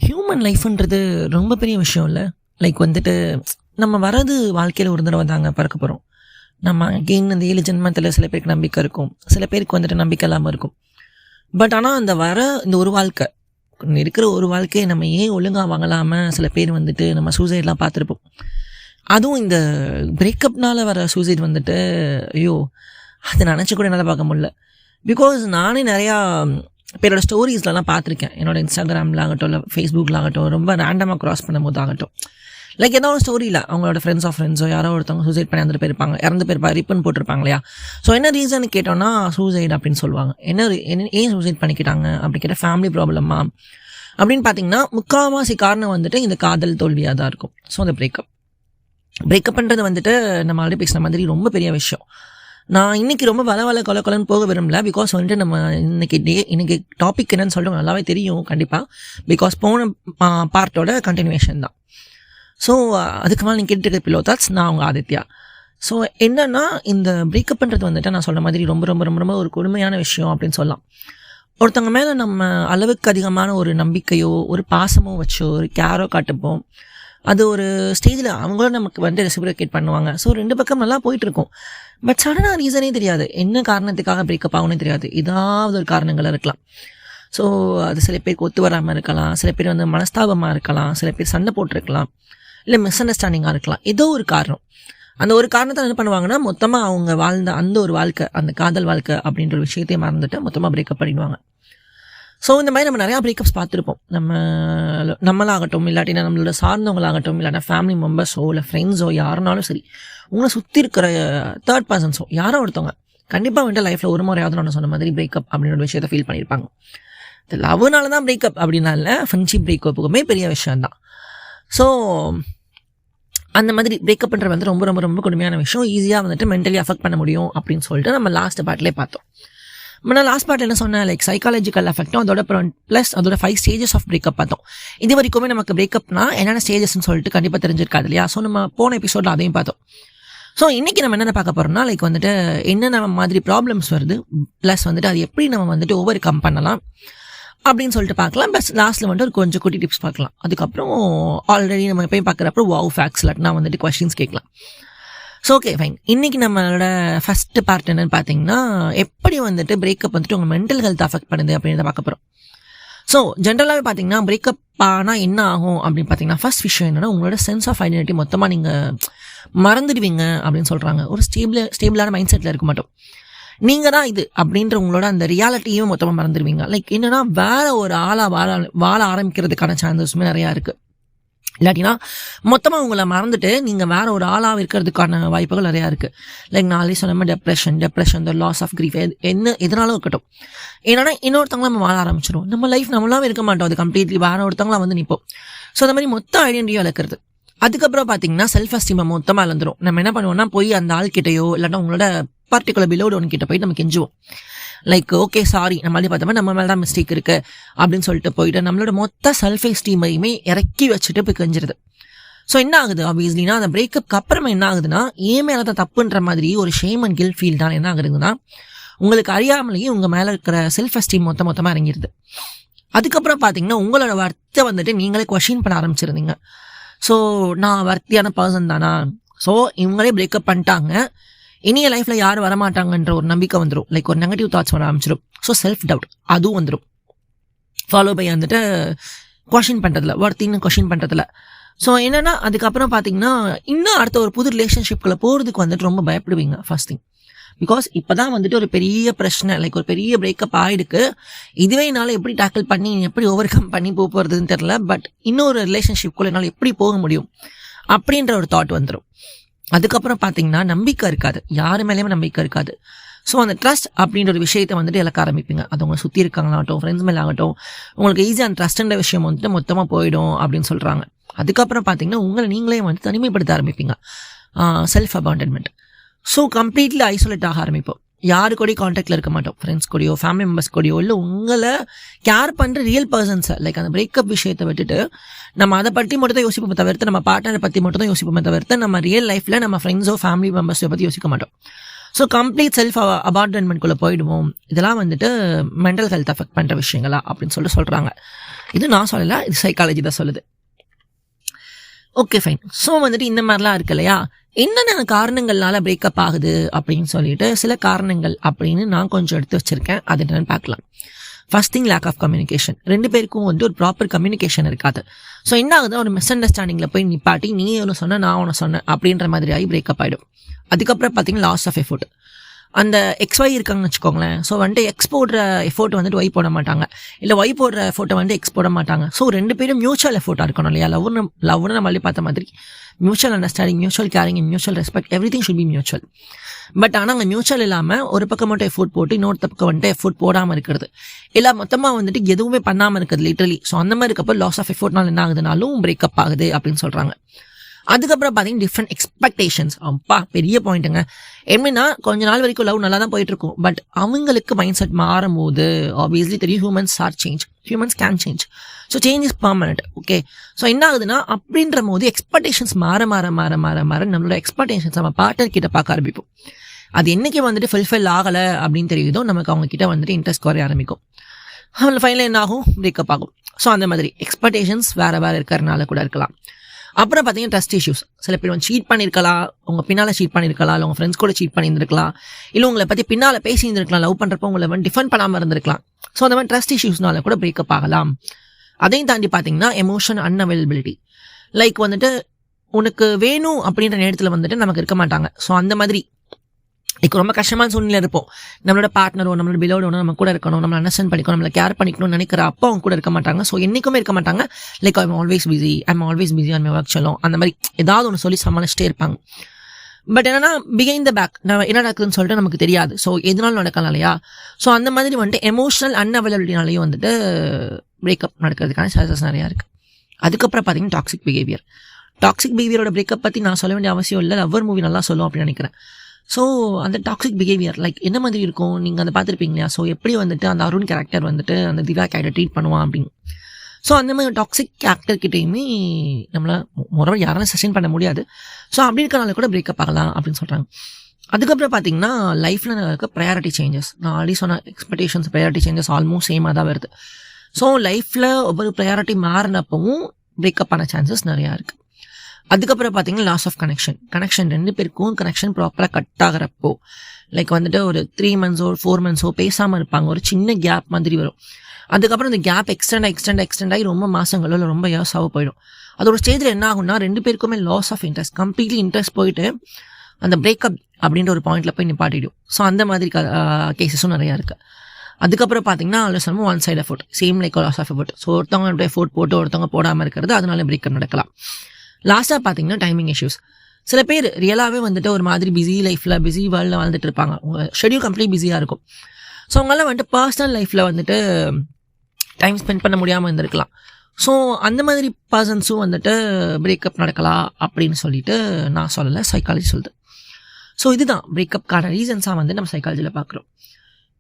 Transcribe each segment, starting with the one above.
Human லைஃப்ன்றது ரொம்ப பெரிய விஷயம் இல்லை. லைக் வந்துட்டு நம்ம வரது வாழ்க்கையில் ஒரு தடவை தாங்க பறக்க போகிறோம். நம்ம அகெயின் அந்த 7 ஜென்மத்தில் சில பேருக்கு நம்பிக்கை இருக்கும், சில பேருக்கு வந்துட்டு நம்பிக்கை இல்லாமல் இருக்கும். பட் ஆனால் அந்த இந்த ஒரு வாழ்க்கை இருக்கிற ஒரு வாழ்க்கையை நம்ம ஏன் ஒழுங்காக வாங்கலாமல் சில பேர் வந்துட்டு நம்ம சூசைட்லாம் பார்த்துருப்போம். அதுவும் இந்த பிரேக்கப்னால் வர சூசைட் வந்துட்டு ஐயோ அதை நினச்சி கூட என்னால் பார்க்க முடியல. பிகாஸ் நானே நிறையா பேரோட ஸ்டோரிஸ்லாம் பார்த்துருக்கேன். என்னோடய இன்ஸ்டாகிராமில் ஆகட்டும், இல்லை ஃபேஸ்புக்கில் ஆகட்டும், ரொம்ப ரேண்டமாக க்ராஸ் பண்ணும்போது ஆகட்டும், லைக் ஏதோ ஒரு ஸ்டோரியில் அவங்களோட ஃப்ரெண்ட்ஸோ யாரோ ஒருத்தவங்க சூசைட் பண்ணி வந்துட்டு போயிருப்பாங்க, இறந்து போயிருப்பாங்க, ரிப்பன் போட்டிருப்பாங்க இல்லையா. ஸோ என்ன ரீசன் கேட்டோன்னா சூசைட் அப்படின்னு சொல்லுவாங்க. ஏன் சூசைட் பண்ணிக்கிட்டாங்க அப்படி கேட்டால் ஃபேமிலி ப்ராப்ளமா அப்படின்னு பார்த்தீங்கன்னா முக்கால்வாசி காரணம் வந்துட்டு இந்த காதல் தோல்வியாக தான் இருக்கும். ஸோ அந்த பிரேக்கப்ன்றது வந்துட்டு நம்ம ஆல்ரெடி பேசுன மாதிரி ரொம்ப பெரிய விஷயம். நான் இன்றைக்கி ரொம்ப கொலன்னு போக விரும்பல. பிகாஸ் வந்துட்டு நம்ம இன்னைக்கு டாபிக் என்னன்னு சொல்லிட்டு நல்லாவே தெரியும் கண்டிப்பாக. பிகாஸ் போன பார்ட்டோட கண்டினியூஷன் தான். ஸோ அதுக்கு மேலே நீங்கள் கேட்டுருக்க பிலோ தாட்ஸ், நான் அவங்க ஆதித்யா. ஸோ என்னென்னா இந்த பிரேக்கப்ன்றது வந்துட்டு நான் சொல்கிற மாதிரி ரொம்ப ரொம்ப ரொம்ப ரொம்ப ஒரு கொடுமையான விஷயம் அப்படின்னு சொல்லலாம். ஒருத்தவங்க மேலே நம்ம அளவுக்கு அதிகமான ஒரு நம்பிக்கையோ ஒரு பாசமோ வச்சோ ஒரு கேரோ காட்டுப்போம். அது ஒரு ஸ்டேஜில் அவங்களும் நமக்கு வந்து ரெசிப்ரோகேட் பண்ணுவாங்க. ஸோ 2 பக்கம் நல்லா போயிட்டுருக்கும். பட் சடனாக ரீசனே தெரியாது, என்ன காரணத்துக்காக பிரேக்கப் ஆகும்னே தெரியாது. ஏதாவது ஒரு காரணங்கள் இருக்கலாம். ஸோ அது சில பேருக்கு ஒத்து வராமல் இருக்கலாம், சில பேர் வந்து மனஸ்தாபமாக இருக்கலாம், சில பேர் சண்டை போட்டிருக்கலாம், இல்லை மிஸ் அண்டர்ஸ்டாண்டிங்காக இருக்கலாம். ஏதோ ஒரு காரணம். அந்த ஒரு காரணத்தை என்ன பண்ணுவாங்கன்னா மொத்தமாக அவங்க வாழ்ந்த அந்த ஒரு வாழ்க்கை, அந்த காதல் வாழ்க்கை அப்படின்ற ஒரு விஷயத்தையே மறந்துட்டு மொத்தமாக பிரேக்கப் பண்ணிடுவாங்க. ஸோ இந்த மாதிரி நம்ம நிறையா பிரேக்கப்ஸ் பார்த்துருப்போம். நம்மளாகட்டும், இல்லாட்டினா நம்மளோட சார்ந்தவங்களாகட்டும், இல்லாட்டா ஃபேமிலி மெம்பர்ஸோ இல்லை ஃப்ரெண்ட்ஸோ யாருனாலும் சரி, உங்களை சுற்றி இருக்கிற தேர்ட் பர்சன்ஸோ யாரோ ஒருத்தவங்க கண்டிப்பாக வந்துட்டு லைஃப்பில் ஒரு முறையாவது நான் சொன்ன மாதிரி பிரேக்கப் அப்படின்ற ஒரு விஷயத்தை ஃபீல் பண்ணியிருப்பாங்க. இந்த லவ்னால தான் பிரேக்கப் அப்படின்னா இல்லை, ஃப்ரெண்ட்ஷிப் பிரேக்கப்புக்குமே பெரிய விஷயம்தான். ஸோ அந்த மாதிரி பிரேக்கப்ன்றது வந்து ரொம்ப ரொம்ப ரொம்ப கொடுமையான விஷயம். ஈஸியாக வந்துட்டு மென்டலி அஃபெக்ட் பண்ண முடியும் அப்படின்னு சொல்லிட்டு நம்ம லாஸ்ட் பார்ட்லேயே பார்த்தோம். நான் லாஸ்ட் பார்ட் என்ன சொன்னேன், லைக் சைக்காலஜிக்கல் எஃபெக்டும் அதோட ப்ளஸ் அதோட 5 ஸ்டேஜஸ் ஆஃப் பிரேக்கப் பார்த்தோம். இது வரைக்குமே நமக்கு பிரேக்கப்னா என்னென்ன ஸ்டேஜஸ்ன்னு சொல்லிட்டு கண்டிப்பாக தெரிஞ்சிருக்காது இல்லையா. ஸோ நம்ம போன எபிசோடில் அதையும் பார்த்தோம். ஸோ இன்றைக்கி நம்ம என்னென்ன பார்க்க போகிறோம்னா, லைக் வந்துட்டு என்னென்ன மாதிரி ப்ராப்ளம்ஸ் வருது, ப்ளஸ் வந்துட்டு அது எப்படி நம்ம வந்துட்டு ஓவர் கம் பண்ணலாம் அப்படின்னு சொல்லிட்டு பார்க்கலாம். பஸ் லாஸ்ட்டில் வந்துட்டு ஒரு கொஞ்சம் குட்டி டிப்ஸ் பார்க்கலாம். அதுக்கப்புறம் ஆல்ரெடி நம்ம எப்பயும் பார்க்குறப்போ வாவ் ஃபேக்ட்ஸ் இல்லாட்டினா வந்துட்டு கொஸ்டின்ஸ் கேட்கலாம். So okay fine. இன்றைக்கி நம்மளோட ஃபஸ்ட்டு பார்ட் என்னென்னு பார்த்தீங்கன்னா, எப்படி வந்துட்டு பிரேக்கப் வந்துட்டு உங்கள் மென்டல் ஹெல்த் அஃபெக்ட் பண்ணுது அப்படின்றத பார்க்க போகிறோம். ஸோ ஜென்ரலாகவே பார்த்தீங்கன்னா பிரேக்கப் ஆனால் என்ன ஆகும் அப்படின்னு பார்த்தீங்கன்னா, ஃபர்ஸ்ட் விஷயம் என்னென்னா உங்களோட சென்ஸ் ஆஃப் ஐடென்டிட்டி மொத்தமாக நீங்கள் மறந்துடுவீங்க அப்படின்னு சொல்கிறாங்க. ஒரு ஸ்டேபிளான மைண்ட் செட்டில் இருக்க மாட்டோம். நீங்கள் தான் இது அப்படின்ற உங்களோட அந்த ரியாலிட்டியும் மொத்தமாக மறந்துடுவீங்க. லைக் என்னென்னா வேற ஒரு வாழ ஆரம்பிக்கிறதுக்கான சான்சஸுமே நிறையா இருக்குது. இல்லாட்டினா மொத்தமாக உங்களை மறந்துட்டு நீங்கள் வேற ஒரு ஆளாக இருக்கிறதுக்கான வாய்ப்புகள் நிறையா இருக்குது. லைக் நாளே சொன்ன மாதிரி depression the loss of grief எதனாலும் இருக்கட்டும். ஏன்னா இன்னொருத்தவங்கள நம்ம வாழ ஆரம்பிச்சிடும். நம்ம லைஃப் நம்மளாவே இருக்க மாட்டோம், அது கம்ப்ளீட்லி வேற ஒருத்தவங்களாம் வந்து நிற்போம். ஸோ அந்த மாதிரி மொத்த ஐடென்டிட்டியும் இழக்கிறது. அதுக்கப்புறம் பார்த்தீங்கன்னா செல்ஃப் எஸ்டீமை மொத்தமாக இழந்துடும். நம்ம என்ன பண்ணுவோம்னா போய் அந்த ஆள்கிட்டையோ இல்லாட்டா உங்களோட பர்டிகுலர் பிலோடு ஒன்று கிட்ட போயிட்டு நம்ம கெஞ்சுவோம். லைக் ஓகே சாரி, நம்ம மாதிரி பார்த்தோம்னா நம்ம மேலே தான் மிஸ்டேக் இருக்குது அப்படின்னு சொல்லிட்டு போயிட்டு நம்மளோட மொத்த செல்ஃப் எஸ்டீமையுமே இறக்கி வச்சுட்டு போய் கெஞ்சிருது. ஸோ என்ன ஆகுது ஆப்வியஸ்லினா அந்த பிரேக்கப்க்கு அப்புறமா என்ன ஆகுதுன்னா, ஏன் மேலே தான் தப்புன்ற மாதிரி ஒரு ஷேம் அண்ட் கில்ட் ஃபீல் தான் என்ன ஆகுதுன்னா, உங்களுக்கு அறியாமலேயே உங்கள் மேலே இருக்கிற செல்ஃப் எஸ்டீம் மொத்தமாக இறங்கிடுது. அதுக்கப்புறம் பார்த்தீங்கன்னா உங்களோட வர்த்தை வந்துட்டு நீங்களே கொஷின் பண்ண ஆரம்பிச்சிருந்தீங்க. ஸோ நான் வர்த்தியான பர்சன் தானா, ஸோ இவங்களே பிரேக்கப் பண்ணிட்டாங்க, இனிய லைஃப்பில் யாரும் வரமாட்டாங்கன்ற ஒரு நம்பிக்கை வந்துடும். லைக் ஒரு நெகட்டிவ் தாட்ஸ் வர ஆரம்பிச்சிடும். ஸோ செல்ஃப் டவுட் அதுவும் வந்துடும். ஃபாலோ பை வந்துட்டு கொஷின் பண்ணுறதில்ல, வர்த்தின்னு கொஷின் பண்ணுறதில்ல. ஸோ என்னென்னா அதுக்கப்புறம் பார்த்தீங்கன்னா இன்னும் அடுத்த ஒரு புது ரிலேஷன்ஷிப்குள்ளே போகிறதுக்கு வந்துட்டு ரொம்ப பயப்படுவீங்க ஃபர்ஸ்ட் திங். பிகாஸ் இப்போ தான் வந்துட்டு ஒரு பெரிய பிரச்சனை, லைக் ஒரு பெரிய பிரேக்கப் ஆகிடுக்கு. இதுவே என்னால் எப்படி டேக்கிள் பண்ணி எப்படி ஓவர் கம் பண்ணி போகிறதுன்னு தெரில. பட் இன்னொரு ரிலேஷன்ஷிப்குள்ளே என்னால் எப்படி போக முடியும் அப்படின்ற ஒரு தாட் வந்துடும். அதுக்கப்புறம் பார்த்தீங்கன்னா நம்பிக்கை இருக்காது, யாரு மேலேயுமே நம்பிக்கை இருக்காது. ஸோ அந்த ட்ரஸ்ட் அப்படின்ற ஒரு விஷயத்தை வந்துட்டு இழக்க ஆரம்பிப்பீங்க. அது உங்களை சுற்றி இருக்காங்களாகட்டும், ஃப்ரெண்ட்ஸ் மேலே ஆகட்டும், உங்களுக்கு ஈஸியாக அந்த ட்ரஸ்ட்ன்ற விஷயம் வந்துட்டு மொத்தமாக போயிடும் அப்படின்னு சொல்கிறாங்க. அதுக்கப்புறம் பார்த்தீங்கன்னா உங்களை நீங்களே வந்து தனிமைப்படுத்த ஆரம்பிப்பீங்க, செல்ஃப் அபாண்டன்மெண்ட். ஸோ கம்ப்ளீட்லி ஐசோலேட் ஆக ஆரம்பிப்போம். யாரு கூடயும் கான்டாக்டில் இருக்க மாட்டோம், ஃப்ரெண்ட்ஸ் கூடயோ ஃபேமிலி மெம்பர்ஸ் கூடயோ இல்லை உங்களை கேர் பண்ணுற ரியல் பர்சன்ஸை. லைக் அந்த பிரேக்கப் விஷயத்தை விட்டுட்டு நம்ம அதை பற்றி மட்டும் தான் யோசிப்போமே தவிர்த்து, நம்ம பார்ட்னரை பற்றி மட்டும் தான் யோசிப்போமே தவிர்த்து நம்ம ரியல் லைஃப்பில் நம்ம ஃப்ரெண்ட்ஸோ ஃபேமிலி மெம்பர்ஸோ பற்றி யோசிக்க மாட்டோம். ஸோ கம்ப்ளீட் செல்ஃப் அபார்ட்மெண்ட்குள்ளே போயிடுவோம். இதெல்லாம் வந்துட்டு மென்டல் ஹெல்த் அஃபெக்ட் பண்ணுற விஷயங்களா அப்படின்னு சொல்கிறாங்க. இது நான் சொல்லலை, இது சைக்காலஜி தான் சொல்லுது. Okay fine. ஸோ வந்துட்டு இந்த மாதிரிலாம் இருக்கு இல்லையா, என்னென்ன காரணங்கள்னால பிரேக்கப் ஆகுது அப்படின்னு சொல்லிட்டு சில காரணங்கள் அப்படின்னு நான் கொஞ்சம் எடுத்து வச்சுருக்கேன். அது என்னென்னு பார்க்கலாம். First thing, lack of communication. 2 பேருக்கும் வந்து ஒரு ப்ராப்பர் கம்யூனிகேஷன் இருக்காது. ஸோ என்ன ஆகுது, ஒரு மிஸ் அண்டர்ஸ்டாண்டிங்கில் போய் நிப்பாட்டி நீ ஒன்று சொன்ன நான் ஒன்று சொன்னேன் அப்படின்ற மாதிரி ஆகி பிரேக்கப் ஆகிடும். அதுக்கப்புறம் பார்த்தீங்கன்னா லாஸ் ஆஃப் எஃபோர்ட். அந்த எக்ஸ்ஒய் இருக்காங்கன்னு வச்சுக்கோங்களேன். ஸோ வந்துட்டு எக்ஸ் போடுற எஃபோர்ட் வந்துட்டு ஒய் போட மாட்டாங்க, இல்லை ஒய் போடுற எஃபோர்ட்டை வந்து எக்ஸ் போட மாட்டாங்க. ஸோ 2 பேரும் மியூச்சுவல் எஃபோர்ட்டாக இருக்கணும் இல்லையா. லவ்னு நம்ம பார்த்த மாதிரி mutual understanding, mutual caring, mutual respect, everything should be mutual. But ஆனால் அங்கே மியூச்சுவல் இல்லாமல் ஒரு பக்கம் மட்டும் எஃபோர்ட் போட்டு இன்னொரு பக்கம் வந்துட்டு எஃபோர்ட் போடாமல் இருக்கிறது, இல்லை மொத்தமாக வந்துட்டு எதுவுமே பண்ணாமல் இருக்கிறது லிட்டரலி. ஸோ அந்த மாதிரி இருக்கப்போ லாஸ் ஆஃப் எஃபோர்ட்னால என்ன ஆகுதுனாலும் பிரேக்கப் ஆகுது அப்படின்னு சொல்கிறாங்க. அதுக்கப்புறம் பார்த்தீங்கன்னா டிஃப்ரெண்ட் எக்ஸ்பெக்டேஷன்ஸ். அப்பா பெரிய பாயிண்ட்டுங்க. எப்படின்னா கொஞ்ச நாள் வரைக்கும் லவ் நல்லா தான் போயிட்டு இருக்கும், பட் அவங்களுக்கு மைண்ட் செட் மாறும் போது ஆப்வியஸ்லி தெரியும் humans are change, humans can change. So change is permanent. Okay, so என்ன ஆகுதுன்னா அப்படின்ற போது எக்ஸ்பெக்டேஷன்ஸ் மாற மாற மாற மாற மாற நம்மளோட எக்ஸ்பெக்டேஷன்ஸ் நம்ம பார்ட்னர் கிட்ட பார்க்க ஆரம்பிப்போம். அது என்னைக்கு வந்துட்டு ஃபுல்ஃபில் ஆகலை அப்படின்னு தெரியுதோ நமக்கு அவங்க கிட்ட வந்துட்டு இன்ட்ரெஸ்ட் குறைய ஆரம்பிக்கும். அவங்கள ஃபைனல் என்ன ஆகும், பிரேக்கப் ஆகும். ஸோ அந்த மாதிரி எக்ஸ்பெக்டேஷன்ஸ் வேறு வேறு இருக்கிறதுனால கூட இருக்கலாம். அப்புறம் பார்த்தீங்கன்னா ட்ரஸ்ட் இஷ்யூஸ். சில பேர் வந்து சீட் பண்ணியிருக்கலாம், உங்கள் பின்னால் சீட் பண்ணியிருக்கலாம், இல்லை உங்கள் ஃப்ரெண்ட்ஸ் கூட சீட் பண்ணியிருந்துருக்கலாம், இல்லை உங்களை பற்றி பின்னால் பேசியிருந்துருக்கலாம், லவ் பண்ணுறப்போ உங்களை வந்து டிஃபெண்ட் பண்ணாமல் இருந்திருக்கலாம். ஸோ அந்த மாதிரி ட்ரஸ்ட் இஷ்யூஸ்னால கூட பிரேக்கப் ஆகலாம். அதையும் தாண்டி பார்த்தீங்கன்னா எமோஷன் அன்அவைலபிலிட்டி. லைக் வந்துட்டு உனக்கு வேணும் அப்படின்ற நேரத்தில் வந்துட்டு நமக்கு இருக்க மாட்டாங்க. ஸோ அந்த மாதிரி இப்போ ரொம்ப கஷ்டமான சூழ்நிலை இருப்போம். நம்மளோட பார்ட்னரோ நம்மளோட பிலோடோ நம்ம கூட இருக்கணும், நம்மளை அண்டர்ஸ்டாண்ட் பண்ணிக்கணும், நம்மளை கேர் பண்ணிக்கணும்னு நினைக்கிற அப்போ அவங்க கூட இருக்க மாட்டாங்க. ஸோ என்றைக்குமே இருக்க மாட்டாங்க. Like I'm always busy on my work சொல்லும், அந்த மாதிரி ஏதாவது ஒன்று சொல்லி சமாளிச்சிட்டே இருப்பாங்க. பட் என்னன்னா பிகைண்ட் த பேக் நம்ம என்ன நடக்குதுன்னு சொல்லிட்டு நமக்கு தெரியாது. ஸோ எதனாலும் நடக்கலாம் இல்லையா. ஸோ அந்த மாதிரி வந்துட்டு எமோஷனல் அன்அவைலபிலிட்டினாலையும் வந்துட்டு பிரேக்கப் நடக்கிறதுக்கான சான்சஸ் நிறையா இருக்குது. அதுக்கப்புறம் பார்த்தீங்கன்னா டாக்ஸிக் பிஹேவியர். டாக்ஸிக் பிஹேவியரோட பிரேக்கப் பற்றி நான் சொல்ல வேண்டிய அவசியம் இல்லை, லவ்வர் மூவி நல்லா சொல்லும் அப்படின்னு நினைக்கிறேன். ஸோ அந்த டாக்ஸிக் பிஹேவியர் லைக் என்ன மாதிரி இருக்கும் நீங்கள் அதை பார்த்துருப்பீங்க இல்லையா. ஸோ எப்படி வந்துட்டு அந்த அருண் கேரக்டர் வந்துட்டு அந்த திவ்யா கேரக்டர் ட்ரீட் பண்ணுவான் அப்படின்னு. ஸோ அந்த மாதிரி டாக்ஸிக் கேரக்டர்கிட்டையுமே நம்மளை முறை யாராலும் சஸ்டெயின் பண்ண முடியாது. ஸோ அப்படி இருக்கிறனால கூட பிரேக்கப் ஆகலாம் அப்படின்னு சொல்கிறாங்க. அதுக்கப்புறம் பார்த்தீங்கன்னா லைஃப்பில் இருக்க ப்ரையாரிட்டி சேஞ்சஸ். நான் ஆல்ரெடி சொன்ன எக்ஸ்பெக்டேஷன்ஸ் ப்ரையாரிட்டி சேஞ்சஸ் ஆல்மோஸ்ட் சேமாக தான் வருது. ஸோ லைஃப்பில் ஒவ்வொரு ப்ரையாரிட்டி மாறினப்பவும் பிரேக்கப் ஆன சான்சஸ் நிறையா இருக்குது. அதுக்கப்புறம் பார்த்தீங்கன்னா லாஸ் ஆஃப் கனெக்ஷன். 2 பேருக்கும் கனெக்ஷன் ப்ராப்பராக கட் ஆகிறப்போ லைக் வந்துட்டு ஒரு 3 months 4 months பேசாமல் இருப்பாங்க, ஒரு சின்ன கேப் மாதிரி வரும். அதுக்கப்புறம் இந்த கேப் எக்ஸ்டெண்ட் ஆகி ரொம்ப மாதங்களோ இல்லை ரொம்ப இயர்ஸாக போயிடும். அதோட ஸ்டேஜில் என்ன ஆகும்னா 2 பேருக்குமே loss of interest, completely interest போயிட்டு அந்த பிரேக்கப் அப்படின்ற ஒரு பாயிண்டில் போய் நிப்பாட்டிடும். ஸோ அந்த மாதிரி கேசஸும் நிறையா இருக்குது. அதுக்கப்புறம் பார்த்தீங்கன்னா சொன்னோம் one side effort, same like loss of effort. So ஒருத்தவங்க எஃபோர்ட் போட்டு ஒருத்தவங்க போடாமல் இருக்கிறது, அதனால பிரேக்கப் நடக்கலாம். லாஸ்ட்டாக பார்த்தீங்கன்னா டைமிங் இஷ்யூஸ். சில பேர் ரியலாகவே வந்துட்டு ஒரு மாதிரி பிஸி லைஃப்பில் பிஸி வேர்ல்டில் வாழ்ந்துட்டு இருப்பாங்க, உங்கள் ஷெட்யூல் கம்ப்ளீட் பிஸியாக இருக்கும். ஸோ அவங்களாம் வந்துட்டு பர்சனல் லைஃப்பில் வந்துட்டு டைம் ஸ்பெண்ட் பண்ண முடியாமல் இருந்திருக்கலாம். ஸோ அந்த மாதிரி பர்சன்ஸும் வந்துட்டு பிரேக்கப் நடக்கலாம் அப்படின்னு சொல்லிட்டு நான் சொல்லலை, சைக்காலஜி சொல்லுது. ஸோ இதுதான் பிரேக்கப்கான ரீசன்ஸாக வந்து நம்ம சைக்காலஜியில் பார்க்குறோம்.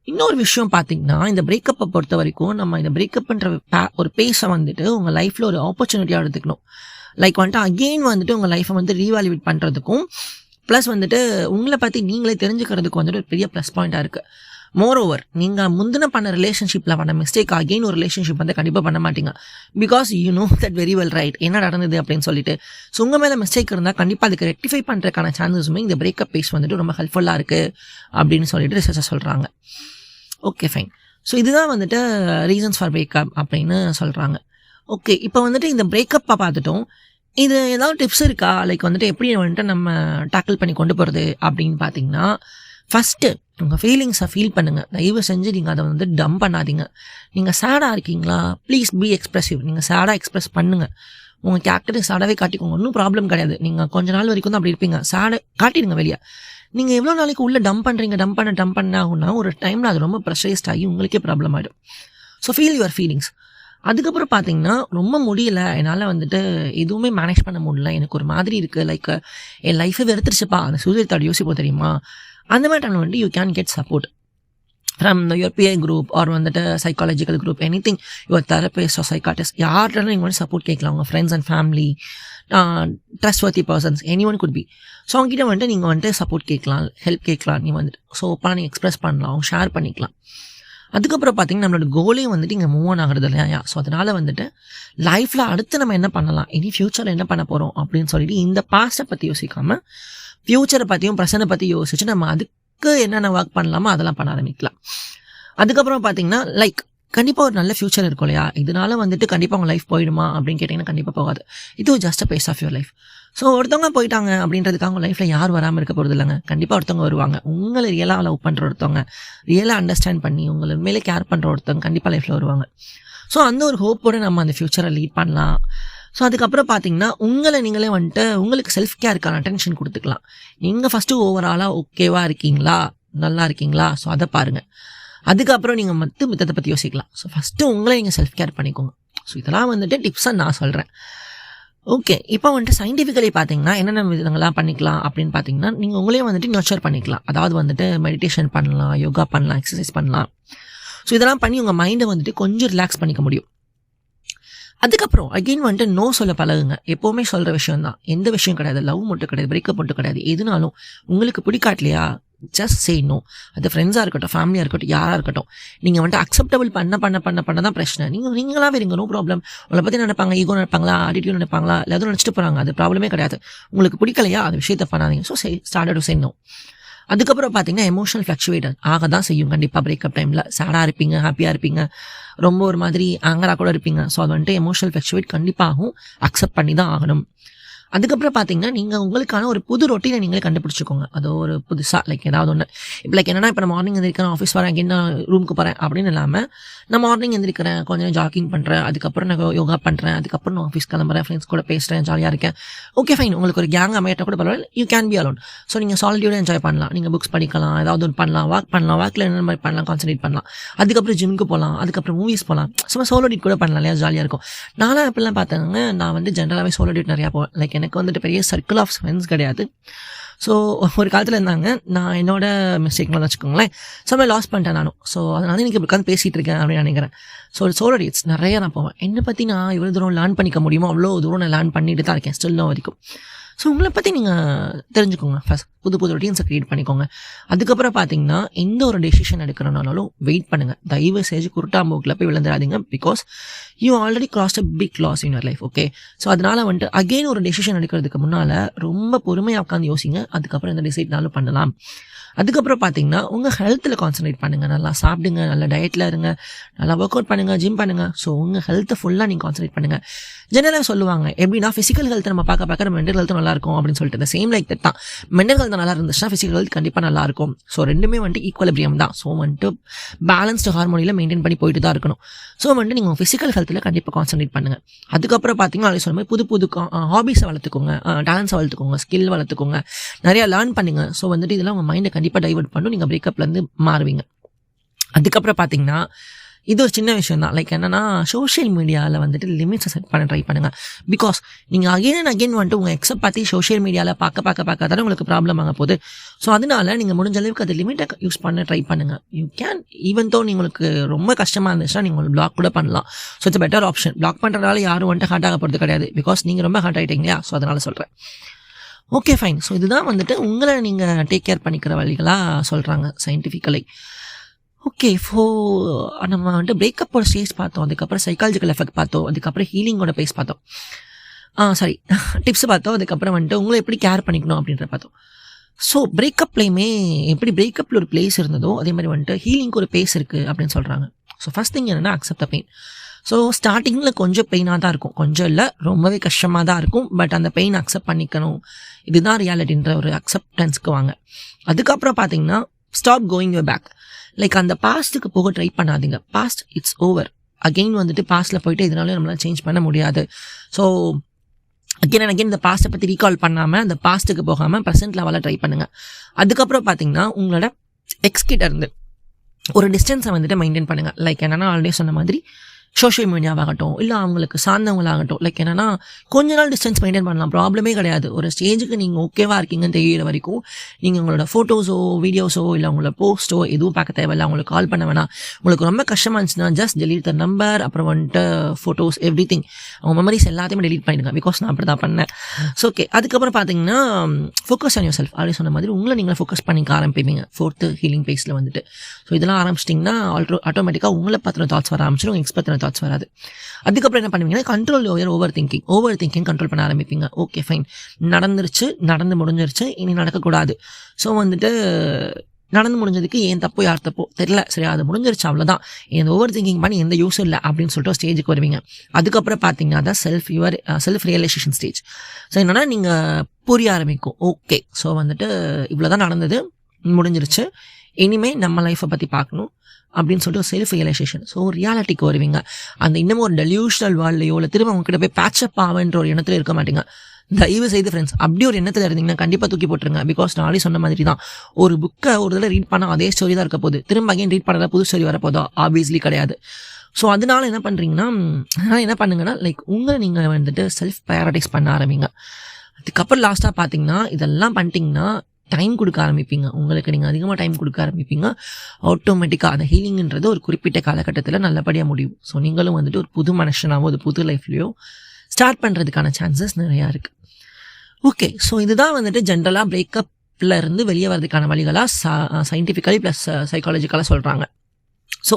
இன்னொரு விஷயம் பார்த்தீங்கன்னா இந்த பிரேக்கப்பை பொறுத்த வரைக்கும் நம்ம இந்த பிரேக்கப்ன்ற ஒரு பேஸை வந்துட்டு உங்கள் லைஃப்பில் ஒரு ஆப்பர்ச்சுனிட்டியாக எடுத்துக்கணும். லைக் வந்துட்டு அகெயின் வந்துட்டு உங்கள் லைஃப்பை வந்து ரீவாலுவேட் பண்ணுறதுக்கும் ப்ளஸ் வந்துட்டு உங்களை பற்றி நீங்களே தெரிஞ்சுக்கிறதுக்கு வந்துட்டு ஒரு பெரிய ப்ளஸ் பாயிண்ட்டாக இருக்குது. மோரோவர் நீங்கள் முந்தின பண்ண ரிலேஷன்ஷிப்பில் பண்ண மிஸ்டேக் அகெயின் ஒரு ரிலேஷன்ஷிப் வந்து கண்டிப்பாக பண்ண மாட்டீங்க. Because you know that very well right என்ன நடந்தது அப்படின்னு சொல்லிட்டு. ஸோ உங்கள் மேலே மிஸ்டேக் இருந்தால் கண்டிப்பாக அதுக்கு ரெக்டிஃபை பண்ணுறதுக்கான சான்சஸுமே இந்த பிரேக்கப் பேஸ் வந்துட்டு ரொம்ப ஹெல்ப்ஃபுல்லாக இருக்குது அப்படின்னு சொல்லிட்டு ரிசர்ச்சை சொல்கிறாங்க. Okay fine. ஸோ இதுதான் வந்துட்டு ரீசன்ஸ் ஃபார் பிரேக்கப் அப்படின்னு சொல்கிறாங்க. ஓகே, இப்போ வந்துட்டு இந்த பிரேக்கப்பை பார்த்துட்டோம். இது ஏதாவது டிப்ஸ் இருக்கா, லைக் வந்துட்டு எப்படி வந்துட்டு நம்ம டேக்கிள் பண்ணி கொண்டு போகிறது அப்படின்னு பார்த்தீங்கன்னா, ஃபஸ்ட்டு உங்கள் ஃபீலிங்ஸை ஃபீல் பண்ணுங்கள். தயவு செஞ்சு நீங்கள் அதை வந்து டம்ப் பண்ணாதீங்க. நீங்கள் சேடாக இருக்கீங்களா, ப்ளீஸ் பி எக்ஸ்ப்ரெசிவ். நீங்கள் சேடாக எக்ஸ்ப்ரெஸ் பண்ணுங்கள். உங்கள் கேரக்டருக்கு சேடாகவே காட்டிக்கோங்க, ஒன்றும் ப்ராப்ளம் கிடையாது. நீங்கள் கொஞ்ச நாள் வரைக்கும் தான் அப்படி இருப்பீங்க, சேடை காட்டிடுங்க வெளியே. நீங்கள் எவ்வளோ நாளைக்கு உள்ளே டம்ப் பண்ணுறீங்க, டம்ப் பண்ண ஆகுன்னா ஒரு டைமில் அது ரொம்ப ப்ரெஷரைஸ்ட் ஆகி உங்களுக்கே ப்ராப்ளம் ஆகிடும். So feel your feelings. அதுக்கப்புறம் பார்த்தீங்கன்னா ரொம்ப முடியலை, என்னால் வந்துட்டு எதுவுமே மேனேஜ் பண்ண முடியல, எனக்கு ஒரு மாதிரி இருக்குது, லைக் என் லைஃபை வெறுத்துருச்சுப்பா, அந்த சூசைட் தாட் யோசிப்போம் தெரியுமா, அந்த மாதிரி டைம் வந்துட்டு you can get support. From your BA group or வந்துட்டு psychological group anything your therapist or psychiatrist யார்கிட்ட நீங்கள் வந்து சப்போர்ட் கேட்கலாம். உங்கள் friends and family, trustworthy persons, anyone could be. So அவங்ககிட்ட வந்துட்டு நீங்கள் வந்துட்டு சப்போர்ட் கேட்கலாம், ஹெல்ப் கேட்கலாம். நீங்கள் வந்துட்டு ஸோ அப்போலாம் நீங்கள் எக்ஸ்ப்ரெஸ் பண்ணலாம், அவங்க ஷேர் பண்ணிக்கலாம். அதுக்கப்புறம் பார்த்தீங்கன்னா நம்மளோட கோலே வந்துட்டு இங்கே மூவ் ஆன் ஆகிறது இல்லையா. ஸோ அதனால் வந்துட்டு லைஃப்பில் அடுத்து நம்ம என்ன பண்ணலாம், இனி ஃப்யூச்சரில் என்ன பண்ண போகிறோம் அப்படின்னு சொல்லிட்டு இந்த பாஸ்ட்டை பற்றி யோசிக்காமல் ஃப்யூச்சரை பற்றியும் ப்ரெசென்ட்டை பற்றி யோசிச்சு நம்ம அதுக்கு என்னென்ன ஒர்க் பண்ணலாமோ அதெல்லாம் பண்ண ஆரம்பிக்கலாம். அதுக்கப்புறம் பார்த்தீங்கன்னா லைக் கண்டிப்பாக ஒரு நல்ல ஃப்யூச்சர் இருக்கும் இல்லையா. இதனால வந்துட்டு கண்டிப்பாக உங்கள் லைஃப் போயிடுமா அப்படின்னு கேட்டிங்கன்னா கண்டிப்பாக போகாது. இது just a phase of your life. So ஒருத்தவங்க போயிட்டாங்க அப்படின்றதுக்காக உங்கள் லைஃப்பில் யார் வராமல் இருக்க போகிறது இல்லைங்க. கண்டிப்பாக ஒருத்தவங்க வருவாங்க. உங்களை ரியலாக லவ் பண்ணுற ஒருத்தவங்க, ரியலாக அண்டர்ஸ்டாண்ட் பண்ணி உங்களை உண்மையிலே கேர் பண்ணுற ஒருத்தவங்க கண்டிப்பாக லைஃப்பில் வருவாங்க. ஸோ அந்த ஒரு ஹோப்போடு நம்ம அந்த ஃப்யூச்சரை லீட் பண்ணலாம். ஸோ அதுக்கப்புறம் பார்த்தீங்கன்னா உங்களை நீங்களே வந்துட்டு உங்களுக்கு செல்ஃப் கேருக்கான அட்டென்ஷன் கொடுத்துக்கலாம். நீங்கள் ஃபஸ்ட்டு ஓவராலாக ஓகேவா இருக்கீங்களா, நல்லா இருக்கீங்களா, ஸோ அதை பாருங்கள். அதுக்கப்புறம் நீங்கள் மித்தத்தை பற்றி யோசிக்கலாம். ஸோ ஃபஸ்ட்டு உங்களை நீங்கள் செல்ஃப் கேர் பண்ணிக்கோங்க. ஸோ இதெல்லாம் வந்துட்டு டிப்ஸாக நான் சொல்கிறேன். ஓகே, இப்போ வந்துட்டு சயின்டிஃபிக்கலி பார்த்தீங்கன்னா என்னென்ன விதங்கள்லாம் பண்ணிக்கலாம் அப்படின்னு பார்த்தீங்கன்னா நீங்கள் உங்களே வந்துட்டு நர்ச்சர் பண்ணிக்கலாம். அதாவது வந்துட்டு மெடிடேஷன் பண்ணலாம், யோகா பண்ணலாம், எக்ஸசைஸ் பண்ணலாம். ஸோ இதெல்லாம் பண்ணி உங்கள் மைண்டை வந்துட்டு கொஞ்சம் ரிலாக்ஸ் பண்ணிக்க முடியும். அதுக்கப்புறம் அகெயின் வந்துட்டு நோ சொல்ல பழகுங்க. எப்போவுமே சொல்கிற விஷயம் தான், எந்த விஷயம் கிடையாது, லவ் மட்டும் கிடையாது, பிரேக்கப் மட்டும் கிடையாது, எதுனாலும் உங்களுக்கு பிடிக்காட்லையா ஜஸ்ட் சே நோ. அது ஃப்ரெண்ட்ஸாக இருக்கட்டும், ஃபேமிலியாக இருக்கட்டும், யாராக இருக்கட்டும், நீங்கள் வந்துட்டு அக்செப்டபிள் பண்ண தான் பிரச்சனை. நீங்களாவே இருங்க, நோ ப்ராப்ளம். உங்களை பற்றி நினைப்பாங்க, ஈகோ நினைப்பாங்களா, ஆட்டிடியூட் நினைப்பாங்களா, இல்லை எதுவும் நினச்சிட்டு போகிறாங்க, அது ப்ராப்ளமே கிடையாது. உங்களுக்கு பிடிக்கலையா அந்த விஷயத்தை பண்ணாதீங்க. So start to say no. அதுக்கப்புறம் பார்த்தீங்கன்னா எமோஷனல் ஃப்ளக்சுவேட் ஆக தான் செய்யும். கண்டிப்பாக பிரேக்கப் டைமில் சேடாக இருப்பீங்க, ஹாப்பியாக இருப்பீங்க, ரொம்ப ஒரு மாதிரி ஆங்கராக கூட இருப்பீங்க. ஸோ அது வந்துட்டு எமோஷனல் ஃப்ளக்சுவேட் கண்டிப்பாகவும் அக்செப்ட் பண்ணி தான் ஆகணும். அதுக்கப்புறம் பார்த்தீங்கன்னா நீங்கள் உங்களுக்கான ஒரு புது ரொட்டீனை நீங்களே கண்டுபிடிச்சிக்கோங்க. அது ஒரு புதுசாக லைக் ஏதாவது ஒன்று. இப்போ லைக் என்னன்னா, இப்போ நான் மார்னிங் எந்திரிக்கிறேன், ஆஃபீஸ் வரேன், அங்கே நான் ரூமுக்கு போகிறேன் அப்படின்னு இல்லாமல், நான் மார்னிங் எந்திரிக்கிறேன், கொஞ்சம் ஜாக்கிங் பண்ணுறேன், அதுக்கப்புறம் நான் யோகா பண்ணுறேன், அதுக்கப்புறம் நான் ஆஃபீஸ் கிளம்புறேன், ஃப்ரெண்ட்ஸ் கூட பேசுகிறேன், ஜாலியாக இருக்கேன். ஓகே ஃபைன், உங்களுக்கு ஒரு கேங் அமையட்ட கூட பரவாயில்ல, you can be alone. So நீங்கள் சாலிட்யூடாக என்ஜாய் பண்ணலாம், நீங்கள் புக்ஸ் படிக்கலாம், ஏதாவது ஒன்று பண்ணலாம், வாக்கில் என்ன மாதிரி பண்ணலாம், கான்சன்ட்ரேட் பண்ணலாம். அதுக்கப்புறம் ஜிம்முக்கு போகலாம், அதுக்கப்புறம் மூவிஸ் போகலாம், சும்மா சோலோ டேட் கூட பண்ணலாம் இல்லையா, ஜாலியாக இருக்கும். நானும் அப்படிலாம் பார்த்தாங்க. நான் வந்து ஜென்ரலாகவே சோலோ டேட் நிறையா போவேன். லைக் எனக்கு வந்துட்டு பெரிய சர்க்கிள் ஆஃப் ஃப்ரெண்ட்ஸ் கிடையாது. ஸோ ஒரு காலத்தில் இருந்தாங்க, நான் என்னோட மிஸ்டேக்லாம் வச்சுக்கோங்களேன், சமயம் லாஸ் பண்ணிட்டேன் நானும். ஸோ அதனால இன்றைக்கி இப்படி உட்காந்து பேசிகிட்டு இருக்கேன் அப்படின்னு நினைக்கிறேன். ஸோ சோலோ டேட்ஸ் நிறையா நான் போவேன். என்னை பற்றி நான் இவ்வளோ தூரம் லேர்ன் பண்ணிக்க முடியுமோ அவ்வளோ தூரம் நான் லேர்ன் பண்ணிட்டு தான் இருக்கேன் ஸ்டில் வரைக்கும். ஸோ உங்களை பற்றி நீங்கள் தெரிஞ்சுக்கோங்க. ஃபஸ்ட் புது ரொட்டீன்ஸை க்ரியேட் பண்ணிக்கோங்க. அதுக்கப்புறம் பார்த்தீங்கன்னா எந்த ஒரு டெசிஷன் எடுக்கிறனாலும் வெயிட் பண்ணுங்கள். தயவு செஞ்சு குருட்டாம்போக்கில் போய் விழுந்துடாதீங்க. Because you already crossed a big loss in your life. Okay, so அதனால் வந்துட்டு அகெயின் ஒரு டெசிஷன் எடுக்கிறதுக்கு முன்னால் ரொம்ப பொறுமையாக உட்காந்து யோசிங்க. அதுக்கப்புறம் எந்த டிசைட்னாலும் பண்ணலாம். அதுக்கப்புறம் பார்த்தீங்கன்னா உங்கள் ஹெல்த்தில் கான்சன்ட்ரேட் பண்ணுங்கள். நல்லா சாப்பிடுங்க, நல்லா டயட்டில் இருங்க, நல்லா ஒர்க் அவுட் பண்ணுங்கள், ஜிம் பண்ணுங்கள். ஸோ உங்கள் ஹெல்த்தை ஃபுல்லாக நீங்கள் கான்சன்ட்ரேட் பண்ணுங்கள். ஜெனரலாக சொல்லுவாங்க எப்படின்னா, ஃபிசிக்கல் ஹெல்த்தை நம்ம பார்க்க மென்டல் ஹெல்த்தும் நல்லாயிருக்கும் அப்படின்னு சொல்லிட்டு. சேம் லைக் தட் தான். மென்டல் ஹெல்த் நல்லா இருந்துச்சுன்னா ஃபிசிக்கல் ஹெல்த் கண்டிப்பாக நல்லாயிருக்கும். ஸோ ரெண்டுமே வந்துட்டு ஈக்குவலிபிரியம் தான். ஸோ வந்துட்டு பேலன்ஸ்டு ஹார்மோனியில் மெயின்டைன் பண்ணி போயிட்டு தான் இருக்கணும். ஸோ வந்துட்டு நீங்கள் ஃபிசிக்கல் ஹெல்த்தில் கண்டிப்பாக கான்சன்ட்ரேட் பண்ணுங்கள். அதுக்கப்புறம் பார்த்தீங்கன்னா அது சொல்லும் போது புது ஹாபிஸை வளர்த்துக்கோங்க, டேலண்ட்ஸை வளர்த்துக்கோங்க, ஸ்கில் வளர்த்துக்கோங்க, நிறையா லேர்ன் பண்ணுங்கள். ஸோ வந்துட்டு இதெல்லாம் உங்கள் மைண்டை கண்டிப்பாக டைவர்ட் பண்ணும், நீங்கள் பிரேக்கப்லேருந்து மாறுவீங்க. அதுக்கப்புறம் பார்த்தீங்கன்னா இது ஒரு சின்ன விஷயம் தான். லைக் என்னன்னா, சோஷியல் மீடியாவில் வந்துட்டு லிமிட்ஸை செட் பண்ண ட்ரை பண்ணுங்கள். பிகாஸ் நீங்கள் அகெயின் வந்துட்டு உங்கள் எக்ஸை பற்றி சோஷியல் மீடியாவில் பார்க்க தானே உங்களுக்கு ப்ராப்ளம் ஆக போகுது. ஸோ அதனால நீங்கள் முடிஞ்ச அளவுக்கு அது லிமிட்டை யூஸ் பண்ண ட்ரை பண்ணுங்கள். யூ கேன் ஈவன் தோ உங்களுக்கு ரொம்ப கஷ்டமாக இருந்துச்சுன்னா நீங்கள் பிளாக் கூட பண்ணலாம். So it's better option. Block பண்ணுறதால யாரும் வந்துட்டு ஹார்ட் ஆக போகிறது கிடையாது. பிகாஸ் நீங்கள் ரொம்ப ஹார்ட் ஆகிட்டீங்களா. ஸோ அதனால் சொல்கிறேன். Okay fine. ஸோ இதுதான் வந்துட்டு உங்களை நீங்கள் டேக் கேர் பண்ணிக்கிற வழிகளாக சொல்கிறாங்க சயின்டிஃபிக்கலி. ஓகே, நம்ம வந்துட்டு பிரேக்கப்போட ஸ்டேஜ் பார்த்தோம், அதுக்கப்புறம் சைக்காலஜிக்கல் எஃபெக்ட் பார்த்தோம், அதுக்கப்புறம் ஹீலிங்கோட பேஸ் பார்த்தோம், டிப்ஸ் பார்த்தோம், அதுக்கப்புறம் வந்துட்டு உங்களை எப்படி கேர் பண்ணிக்கணும் அப்படின்ற பார்த்தோம். ஸோ பிரேக்கப்லேயுமே எப்படி பிரேக்கப்பில் ஒரு பிளேஸ் இருந்ததோ அதே மாதிரி வந்துட்டு ஹீலிங்க்கு ஒரு பேஸ் இருக்குது அப்படின்னு சொல்கிறாங்க. ஸோ ஃபஸ்ட் திங் என்னென்னா அக்செப்ட் த பெயின். ஸோ ஸ்டார்டிங்கில் கொஞ்சம் பெயினாக தான் இருக்கும், கொஞ்சம் இல்லை ரொம்பவே கஷ்டமாக தான் இருக்கும். பட் அந்த பெயின் அக்செப்ட் பண்ணிக்கணும், இதுதான் ரியாலிட்டின்ற ஒரு அக்செப்டன்ஸ்க்கு வாங்க. அதுக்கப்புறம் பார்த்தீங்கன்னா stop going your back. Like அந்த பாஸ்ட்டுக்கு போக ட்ரை பண்ணாதீங்க. Past it's over. அகெயின் வந்துட்டு பாஸ்ட்டில் போயிட்டு இதனால நம்மளால் சேஞ்ச் பண்ண முடியாது. ஸோ அகெயின் அண்ட் அகெயின் இந்த பாஸ்ட்டை பற்றி ரீகால் பண்ணாமல் அந்த பாஸ்ட்டுக்கு போகாமல் ப்ரெசென்ட் லெவலில் ட்ரை பண்ணுங்கள். அதுக்கப்புறம் பார்த்தீங்கன்னா உங்களோட எக்ஸ்கிட்ட இருந்து ஒரு டிஸ்டன்ஸை வந்துட்டு மெயின்டைன் பண்ணுங்கள். லைக் என்னென்னா ஆல்ரெடி சொன்ன மாதிரி சோஷியல் மீடியாவாகட்டும் இல்லை அவங்களுக்கு சார்ந்தவங்களாகட்டும். லைக் என்னென்னா கொஞ்ச நாள் டிஸ்டன்ஸ் மெயின்டைன் பண்ணலாம், ப்ராப்ளமே கிடையாது. ஒரு ஸ்டேஜுக்கு நீங்கள் ஓகேவா இருக்கீங்கன்னு தெரியிற வரைக்கும் நீங்கள் உங்களோட ஃபோட்டோஸோ வீடியோஸோ இல்லை உங்களோட போஸ்ட்டோ எதுவும் பார்க்க தேவையில்லை, அவங்களுக்கு கால் பண்ண வேணாம். உங்களுக்கு ரொம்ப கஷ்டமாக இருந்துச்சுன்னா ஜஸ்ட் டெலீட் த நம்பர், அப்புறம் வந்துட்டு ஃபோட்டோஸ் எவ்ரிதிங், அவங்க மெமரிஸ் எல்லாத்தையுமே டெலீட் பண்ணிடுங்க. பிகாஸ் நான் அப்படி தான் பண்ணேன். ஸோ ஓகே, அதுக்கப்புறம் பார்த்தீங்கன்னா ஃபோக்கஸ் ஆன் யுவர் செல்ஃப். அப்படி சொன்ன மாதிரி உங்களை நீங்களே ஃபோக்கஸ் பண்ணிக்க ஆரம்பிப்பீங்க 4th ஹீலிங் பேஸில் வந்துட்டு. ஸோ இதெல்லாம் ஆரம்பிச்சிட்டிங்கன்னா ஆட்டோமேட்டிக்காக உங்களை பற்றின தாட்ஸ் வர ஆரம்பிச்சிடும், எக்ஸ் பற்றின தாட்ஸ் வராது. அதுக்கப்புறம் என்ன பண்ணுவீங்கன்னா கண்ட்ரோல் ஓவர் திங்கிங் கண்ட்ரோல் பண்ண ஆரம்பிப்பீங்க. ஓகே ஃபைன், நடந்துருச்சு, நடந்து முடிஞ்சிருச்சு, இனி நடக்கக்கூடாது. ஸோ வந்துட்டு நடந்து முடிஞ்சதுக்கு ஏன் தப்போ யார் தப்போ தெரியல, சரி அது முடிஞ்சிருச்சு அவ்வளோதான், இந்த ஓவர் திங்கிங் பண்ணி எந்த யூஸும் இல்லை அப்படின்னு சொல்லிட்டு ஸ்டேஜுக்கு வருவீங்க. அதுக்கப்புறம் பார்த்தீங்கன்னா தான் செல்ஃப் ரியலைசேஷன் ஸ்டேஜ். ஸோ என்னன்னா நீங்கள் புரிய ஆரம்பிக்கும். ஓகே, ஸோ வந்துட்டு இவ்வளோ தான் நடந்தது, முடிஞ்சிருச்சு, இனிமேல் நம்ம லைஃப்பை பற்றி பார்க்கணும் அப்படின்னு சொல்லிட்டு செல்ஃப் ரியலைசேஷன். ஸோ ரியாலிட்டிக்கு வருவீங்க. அந்த இன்னமும் ஒரு டெலியூஷனல் வேர்ல்ட்லையோ இல்லை திரும்ப அவங்ககிட்ட போய் பேட்சப் ஆவேன்ற ஒரு எண்ணத்தில் இருக்க மாட்டீங்க. தயவு செய்து ஃப்ரெண்ட்ஸ், அப்படி ஒரு எண்ணத்தில் இருந்தீங்கன்னா கண்டிப்பாக தூக்கி போட்டுருங்க. பிகாஸ் நான் ஆல்ரெடி சொன்ன மாதிரி தான், ஒரு புக்கை ஒரு தடவை ரீட் பண்ணால் அதே ஸ்டோரி தான் இருக்க போகுது, திரும்ப அகைன் ரீட் பண்ணால் புது ஸ்டோரி வரப்போதா? ஆப்வியஸ்லி கிடையாது. ஸோ அதனால என்ன பண்ணுங்கன்னா லைக் உங்களை நீங்கள் வந்துட்டு செல்ஃப் ப்ரையாரிட்டைஸ் பண்ண ஆரம்பிங்க. அதுக்கப்புறம் லாஸ்ட்டாக பார்த்தீங்கன்னா இதெல்லாம் பண்ணிட்டீங்கன்னா டைம் கொடுக்க ஆரம்பிப்பீங்க. உங்களுக்கு நீங்கள் அதிகமாக டைம் கொடுக்க ஆரம்பிப்பீங்க. ஆட்டோமேட்டிக்காக அந்த ஹீலிங்ன்றது ஒரு குறிப்பிட்ட காலகட்டத்தில் நல்லபடியாக முடியும். ஸோ நீங்களும் வந்துட்டு ஒரு புது மனுஷனாவோ ஒரு புது லைஃப்லையோ ஸ்டார்ட் பண்ணுறதுக்கான சான்சஸ் நிறையா இருக்குது. ஓகே, ஸோ இதுதான் வந்துட்டு ஜென்ரலாக பிரேக்கப்பில் இருந்து வெளியே வரதுக்கான வழிகளாக சயின்டிஃபிக்கலி ப்ளஸ் சைக்காலஜிக்கலாக சொல்கிறாங்க. ஸோ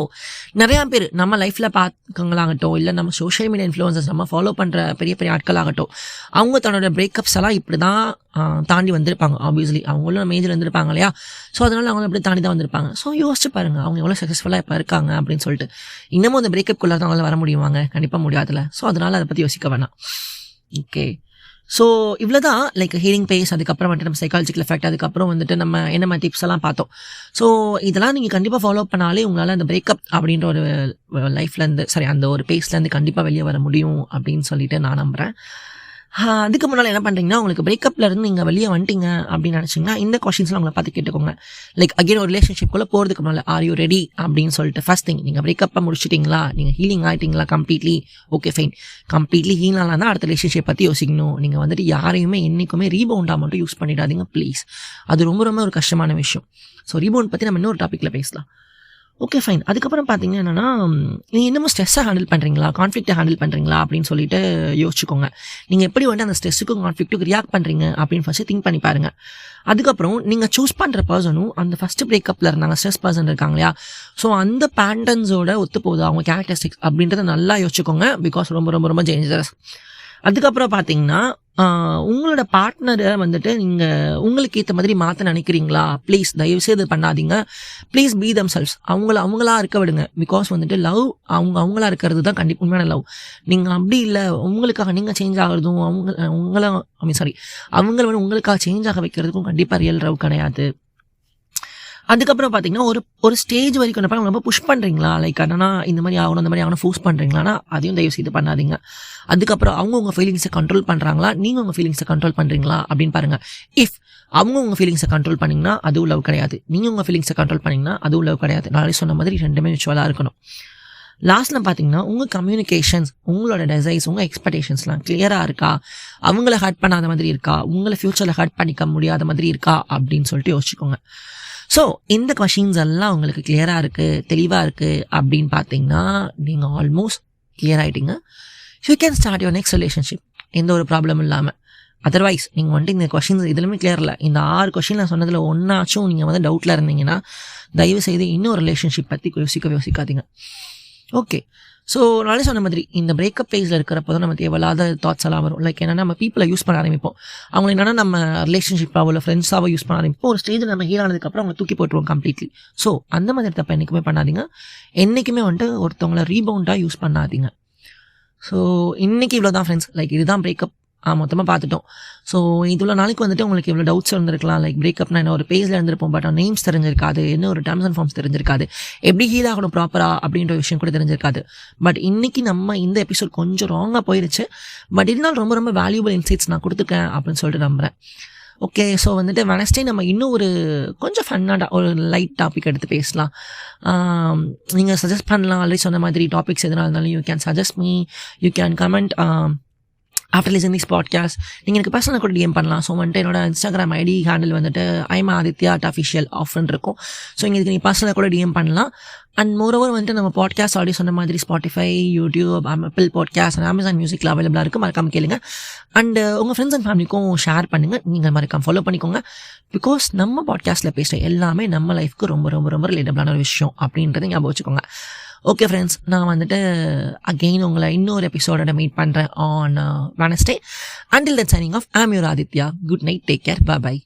நிறையா பேர் நம்ம லைஃப்பில் பார்க்கங்களாகட்டும் இல்லை நம்ம சோஷியல் மீடியா இன்ஃப்ளூயன்சஸ் நம்ம ஃபாலோ பண்ணுற பெரிய பெரிய ஆட்களாகட்டும், அவங்க தன்னோட பிரேக்கப்ஸ் எல்லாம் இப்படி தான் தாண்டி வந்திருப்பாங்க. ஆப்வியஸ்லி அவங்களும் மேஜர் இருந்திருப்பாங்க இல்லையா? ஸோ அதனால் அவங்க இப்படி தாண்டி தான் வந்திருப்பாங்க. ஸோ யோசிச்சு பாருங்கள் அவங்க எவ்வளோ சக்ஸஸ்ஃபுல்லாக இப்போ இருக்காங்க அப்படின்னு சொல்லிட்டு. இன்னமும் அந்த பிரேக்கப்குள்ளே தான் அவங்களால வர முடியுவாங்க? கண்டிப்பாக முடியாதுல்ல. ஸோ அதனால் அதை பற்றி யோசிக்க வேணாம். ஓகே, ஸோ இவ்வளோ தான் லைக் ஹீலிங் பேஸ். அதுக்கப்புறம் வந்துட்டு நம்ம சைக்காலஜிக்கல் எஃபெக்ட், அதுக்கப்புறம் வந்துட்டு நம்ம என்ன மாதிரி டிப்ஸ் எல்லாம் பார்த்தோம். ஸோ இதெல்லாம் நீங்கள் கண்டிப்பாக ஃபாலோ பண்ணாலே உங்களால் அந்த பிரேக்கப் அப்படின்ற ஒரு லைஃப்லேருந்து அந்த ஒரு பேஸ்லேருந்து கண்டிப்பாக வெளியே வர முடியும் அப்படின்னு சொல்லிட்டு நான் நம்புகிறேன். அதுக்கு முன்னால் என்ன பண்ணுறீங்கன்னா, உங்களுக்கு பிரேக்கப்பில் இருந்து நீங்கள் வெளியே வந்துட்டீங்க அப்படின்னு நினச்சிங்கன்னா இந்த கொஷின்ஸ்லாம் உங்களை பார்த்து கேட்டுக்கோங்க. லைக் அகைன் ஒரு ரிலேஷன்ஷிப்குள்ளே போகிறதுக்கு முன்னால் ஆர் யூ ரெடி அப்படின்னு சொல்லிட்டு ஃபர்ஸ்ட் திங், நீங்கள் பிரேக்கப்பை முடிச்சிட்டிங்களா, நீங்கள் ஹீலிங் ஆகிட்டிங்களா completely? Okay fine, completely heal ஆனால் தான் அடுத்த ரிலேஷன்ஷிப் பற்றி யோசிக்கணும். நீங்கள் வந்துட்டு யாரையுமே என்றைக்குமே ரீபவுண்டாக மட்டும் யூஸ் பண்ணிடாதீங்க ப்ளீஸ். அது ரொம்ப ரொம்ப ஒரு கஷ்டமான விஷயம். ஸோ ரீபவுண்ட் பற்றி நம்ம இன்னொரு டாப்பிக்கில் பேசலாம். Okay fine. அதுக்கப்புறம் பார்த்தீங்கன்னா என்னென்னா, நீங்கள் இன்னமும் ஸ்ட்ரெஸ்ஸை ஹேண்டில் பண்ணுறீங்களா, கான்ஃப்ளிக்ட்டை ஹேண்டில் பண்ணுறீங்களா அப்படின்னு சொல்லிட்டு யோசிச்சுக்கோங்க. நீங்கள் எப்படி வந்து அந்த ஸ்ட்ரெஸ்ஸுக்கும் கான்ஃப்ளிக்ட்டுக்கு ரியாக்ட் பண்ணுறீங்க அப்படின்னு ஃபஸ்ட்டு திங்க் பண்ணி பாருங்கள். அதுக்கப்புறம் நீங்கள் சூஸ் பண்ணுற பர்சனும் அந்த ஃபஸ்ட்டு பிரேக்கப்பில் இருந்தாங்க ஸ்ட்ரெஸ் பர்சன் இருக்காங்க இல்லையா? ஸோ அந்த பேட்டர்ன்ஸோட ஒத்து போகுது அவங்க கேரக்டரிஸ்டிக்ஸ் அப்படின்றத நல்லா யோசிச்சுக்கோங்க. பிகாஸ் ரொம்ப ரொம்ப ரொம்ப டேஞ்சரஸ். அதுக்கப்புறம் பார்த்தீங்கன்னா உங்களோட பார்ட்னரை வந்துட்டு நீங்கள் உங்களுக்கு ஏற்ற மாதிரி மாற்ற நினைக்கிறீங்களா? ப்ளீஸ் தயவுசெய்து இது பண்ணாதீங்க. Please be themselves. அவங்களா இருக்க விடுங்க. பிகாஸ் வந்துட்டு லவ் அவங்களா இருக்கிறது தான் கண்டிப்பாக உண்மையான லவ். நீங்கள் அப்படி இல்லை, உங்களுக்காக நீங்கள் சேஞ்ச் ஆகிறதும் அவங்கள வந்து உங்களுக்காக சேஞ்ச் ஆக வைக்கிறதுக்கும் கண்டிப்பாக ரியல் லவ் கிடையாது. அதுக்கப்புறம் பார்த்தீங்கன்னா ஒரு ஸ்டேஜ் வரைக்கும் என்ன ரொம்ப புஷ் பண்ணுறீங்களா, லைக் என்னன்னா இந்த மாதிரி ஆகணும் அந்த மாதிரி ஆகணும் ஃபோர்ஸ் பண்ணுறீங்களான்னா அதையும் தயவு செய்து பண்ணாதீங்க. அதுக்கப்புறம் அவங்க உங்கள் ஃபீலிங்ஸை கண்ட்ரோல் பண்ணுறாங்களா, நீங்கள் உங்கள் ஃபீலிங்ஸை கண்ட்ரோல் பண்ணுறீங்களா அப்படின்னு பாருங்கள். இஃப் அவங்க உங்கள் ஃபீலிங்ஸை கண்ட்ரோல் பண்ணிங்கன்னா அதுவும் லவ் கிடையாது, நீங்கள் உங்கள் ஃபீலிங்ஸை கண்ட்ரோல் பண்ணிங்கன்னா அதுவும் லவ் கிடையாது. நாளை சொன்ன மாதிரி ரெண்டுமே மியூச்சுவலாக இருக்கணும். லாஸ்ட்டில் பார்த்தீங்கன்னா உங்கள் கம்யூனிகேஷன்ஸ், உங்களோட டிசைர்ஸ், உங்கள் எக்ஸ்பெக்டேஷன்ஸ்லாம் கிளியராக இருக்கா, அவங்கள ஹர்ட் பண்ணாத மாதிரி இருக்கா, உங்களை ஃப்யூச்சரில் ஹர்ட் பண்ணிக்க முடியாத மாதிரி இருக்கா அப்படின்னு சொல்லிட்டு யோசிச்சுக்கோங்க. ஸோ இந்த கொஷின்ஸ் எல்லாம் உங்களுக்கு கிளியராக இருக்குது, தெளிவாக இருக்குது அப்படின்னு பார்த்தீங்கன்னா நீங்கள் ஆல்மோஸ்ட் கிளியர் ஆகிட்டீங்க. You can start your next relationship எந்த ஒரு ப்ராப்ளம் இல்லாமல். அதர்வைஸ் நீங்கள் வந்துட்டு இந்த கொஷின்ஸ் இதுலையுமே கிளியர் இல்லை, இந்த 6 கொஷின் நான் சொன்னதில் ஒன்றாச்சும் நீங்கள் வந்து டவுட்டில் இருந்தீங்கன்னா தயவு செய்து இன்னொரு ரிலேஷன்ஷிப் பற்றி யோசிக்காதீங்க. ஓகே, ஸோ நாளே சொன்ன மாதிரி இந்த பிரேக்கப் பேஸில் இருக்கிறப்போ தான் நம்ம தேவையில்லாத தாட்ஸ் எல்லாம் வரும். லைக் என்னென்னா நம்ம பீப்புளை யூஸ் பண்ண ஆரம்பிப்போம். அவங்க என்னென்னா நம்ம ரிலேஷன்ஷிப்பாவோ இல்லை ஃப்ரெண்ட்ஸாவோ யூஸ் பண்ண ஆரம்பிப்போம். ஒரு ஸ்டேஜில் நம்ம ஹீல் ஆனதுக்கப்புறம் அவங்க தூக்கி போட்டுருவோம் கம்ப்ளீட்லி. ஸோ அந்த மாதிரி தப்பை என்றைக்குமே பண்ணாதீங்க. என்றைக்குமே வந்துட்டு ஒருத்தவங்களை ரீபவுண்டாக யூஸ் பண்ணாதீங்க. ஸோ இன்றைக்கி இவ்வளோ தான் ஃப்ரெண்ட்ஸ். லைக் இதுதான் பிரேக்கப் மொத்தமாக பார்த்துட்டோம். ஸோ இவ்வளோ நாளைக்கு வந்துட்டு உங்களுக்கு இவ்வளோ டவுட்ஸ் இருந்திருக்கலாம். லைக் பிரேக்கப்னா என்ன, ஒரு பேஜில் இருந்திருப்போம், பட் நேம்ஸ் தெரிஞ்சிருக்காது, என்ன ஒரு டேர்ம்ஸ் அண்ட் ஃபார்ம்ஸ் தெரிஞ்சிருக்காது, எப்படி ஹீல் ஆகணும் ப்ராப்பராக அப்படின்ற விஷயம் கூட தெரிஞ்சிருக்காது. பட் இன்றைக்கி நம்ம இந்த எபிசோட் கொஞ்சம் ராங்காக போயிடுச்சு. பட் இருந்தாலும் ரொம்ப ரொம்ப வேல்யூபிள் இன்சைட்ஸ் நான் கொடுத்துருக்கேன் அப்படின்னு சொல்லிட்டு நம்புகிறேன். ஓகே, ஸோ வந்துட்டு வெனஸ்டே நம்ம இன்னும் ஒரு கொஞ்சம் ஃபன்னாக ஒரு லைட் டாபிக் எடுத்து பேசலாம். நீங்கள் சஜஸ்ட் பண்ணலாம். ஆல்ரெடி சொன்ன மாதிரி டாபிக்ஸ் எதுனா இருந்தாலும் you can suggest me, you can comment after listening this podcast. நீங்கள் எனக்கு பர்சனலாக கூட டிஎம் பண்ணலாம். ஸோ வந்துட்டு என்னோட இன்ஸ்டாகிராம் ஐடி ஹேண்டில் வந்துட்டு ஐம் ஆதித்யா @official ஆஃப்னு இருக்கும். ஸோ இங்கே இதுக்கு நீங்கள் பர்சனலாக கூட டிஎம் பண்ணலாம். அண்ட் மோரோவர் வந்துட்டு நம்ம பாட்காஸ்ட் ஆல்ரெடி சொன்ன மாதிரி Spotify, YouTube, apple podcast and Amazon மியூசிக்கில் அவைலபிளாக இருக்குது. மறக்காமல் கேளுங்க. அண்டு உங்கள் ஃப்ரெண்ட்ஸ் அண்ட் ஃபேமிலிக்கும் ஷேர் பண்ணுங்கள். நீங்கள் மறக்காம ஃபாலோ பண்ணிக்கோங்க. பிகாஸ் நம்ம பாட்காஸ்ட்டில் பேசுகிற எல்லாமே நம்ம லைஃப்க்கு ரொம்ப ரொம்ப ரொம்ப ரிலேட்டபிளான ஒரு விஷயம் அப்படின்றத ஞாபகம் வச்சுக்கோங்க. ஓகே ஃப்ரெண்ட்ஸ், நான் வந்துட்டு அகெயின் உங்களை இன்னொரு எபிசோடோட மீட் பண்ணுறேன் on Wednesday. Until then, signing off, I'm your Aditya. Good night, take care, bye bye.